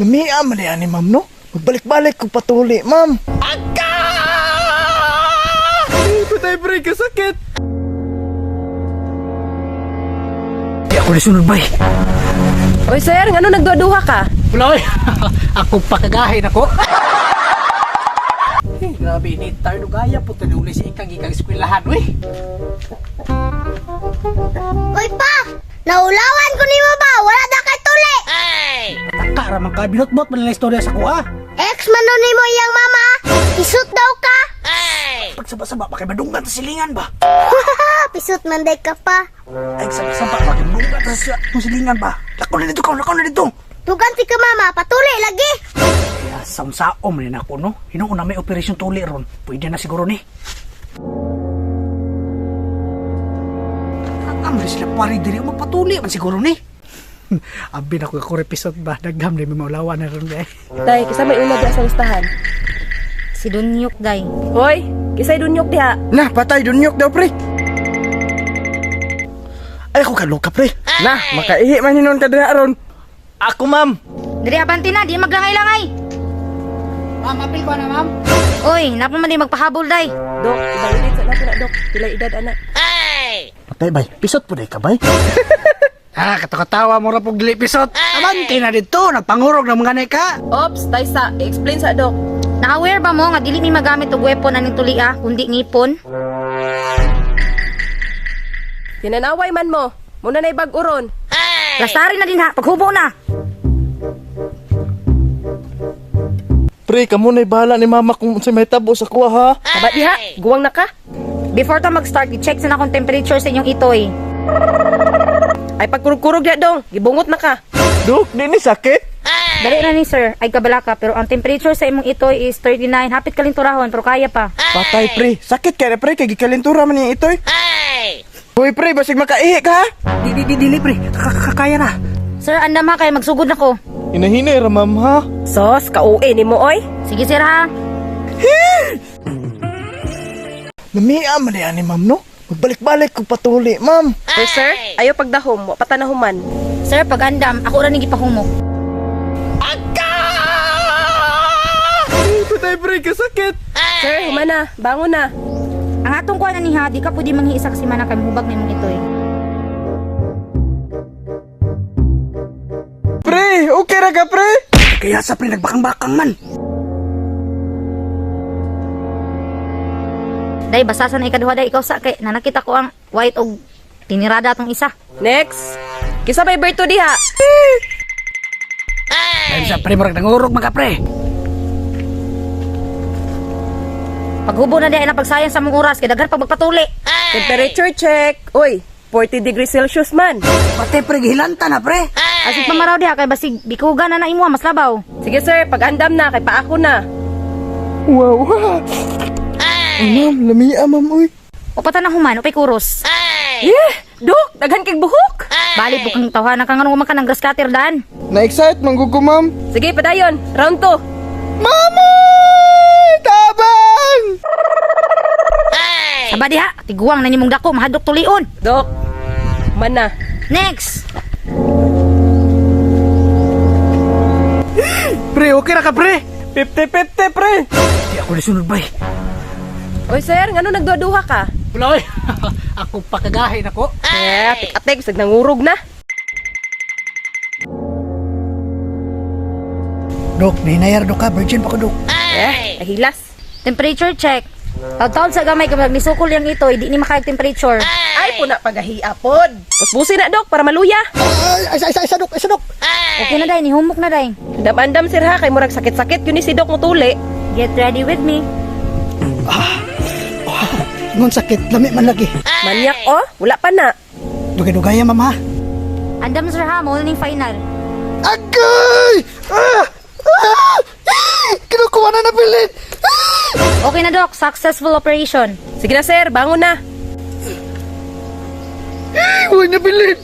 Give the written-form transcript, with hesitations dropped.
Lamia man yan ni ma'am, no? Magbalik-balik ko patuli, ma'am. Aga! Patay, pre, kasakit. Di ako nasunod, bay. Oy sir, ngano nagduduha ka? Wala, oy. Ako pakagahin ako. Grabe, initar no gaya po. Tanuli si ikang eskwelahan, oy. Uy pa! Naulawan ko ni mo ba? Wala na kay tuli! Taka, ramang ka. Binot-bot mo na istorya sa kuha. Ex man nun ni mo iyang mama! Pisut daw ka! Pagsaba-saba, makibadungan sa silingan ba? Pisut man day ka pa! Ay, saba-saba, makibadungan sa silingan ba? Lakaw na dito. Tuganti ka mama, patuli lagi! Kaya saom-saom rin ako, no? Hinuuna may operasyon tuli ron. Pwede na siguro ni. Amri sila pari diri magpatuli man siguro ni. Abi na ko episode ba dagham ni maulawan na ron day. Day, kisa may una diha sa listahan. Si Dunyok, day. Hoy, kisay dunyok diha. Nah, patay, dunyok daw, pre. Ay, ako kaloka, pre. Nah, makaihi man hinon ka dira ron. Ako, ma'am. Diri abanti na, di maglangay-langay. Ma'am, apil ko na, ma'am. Oy, napaman di magpahabol, day. Dok, ibalidit sa nato na dok. Pila edad anak. Patay, bay. Pisot po day ka, bay. Katakatawa mo ra pug dili episode. Abante na dito, nagpangurog na mga ka. Ops, Taysa, i-explain sa dok. Na-aware ba mo nga dili mi magamit og weapon aning tulia kundi ngipon? Kinanaway man mo. Muna na ibag-uron. Lastarin na din ha, paghubo na. Pre, kamo na'y bahala ni mama kung sa may tabo sa kuha, ha? Aba diha, guwang na ka. Before ta mag-start, i-check sa akong temperature sa inyong itoy. Ay pagkurog-kurog diha dong, gibungot na ka. Duk, di ni sakit? Dali na ni sir, ay kabala ka, pero ang temperature sa imong itoy is 39. Hapit kalinturahon, pero kaya pa. Patay, pre. Sakit kaya, pre. Kaya gikalintura man yung itoy. Hoy, pre, basig makaihi ka, ha? Dili pre, kaya na. Sir, andam ha, kaya magsugod na ko. Hinahinay ra, ma'am, ha? Sos, ka-uwi ni mo oy. Sige sir ha. Lamia man yan ni ma'am, no? Magbalik-balik ko patuli, ma'am. Oy sir, ayo pagdahom, wa patanahuman. Sir, pag andam, ako ra ni gipahumok. Patay, pre. Kasakit. Sir, humana, bangon na. Ang atong kuha na ni ha, di ka pwede manghiisa kasi man kay muhubag ni mong itoy. Pre, okay ra ka, pre? Kaya sa pre nagbakang-bakang man. Day, basasan na ikaduha day, ikaw sa kay nanakita ko ang white og tinirada atong isa. Next. Kisa may berto diha. Kaya sa pre murag nangurog mga pre. Paghubo na day na pagsayang sa mong oras kay daghan pag magpatuli. Temperature check. Uy, 40 degrees Celsius man. Pati pre gihilanta na pre. Asig pamaraw diha kay basig bikugan na imo mas labaw. Sige sir, pag-andam na, kay paako na. Wow, ha? Ay, ma'am. Lamia, ma'am, uy. Upatan na human, upay kuros. Yeah, dok, daghan kig buhok. Bali bukang tawhanan kang anong makan ng grass cutter dan. Na-excite, manggugo, ma'am. Sige, padayon. Round 2. Mama! Tabang! Saba diha, tiguang na nimong dako mahadlok tulion. Dok, mana. Next. Pre, okay ra ka pre. 50-50, pre. Di ako nasunod bay. Oy sir, ngano nagduduha ka? Wala, oy. Ako pakagahin ako. Tik-atik, sig nangurog na. Dok, ninayar do ka, virgin pa ko dok. Ahilas. Temperature check. Taw-taw sa gamay kapag nisukol yang itoy, di ni makag-temperature. Ay, puna pagahiapod. Pusbusi na, dok, para maluya. Isa dok. Okay na day, nihumok na day. Andam-andam sir ha, kay murag sakit-sakit yun ni si dok mo tuli. Get ready with me. Ngun sakit, lami man lagi. Manyak, oh, wala pa na. Dugay-dugay mama. Andam sir ha, mo ning final. Agay! Kinukuha na napilit! Okay na dok, successful operation. Sige na sir, bangon na. Huwag napilit!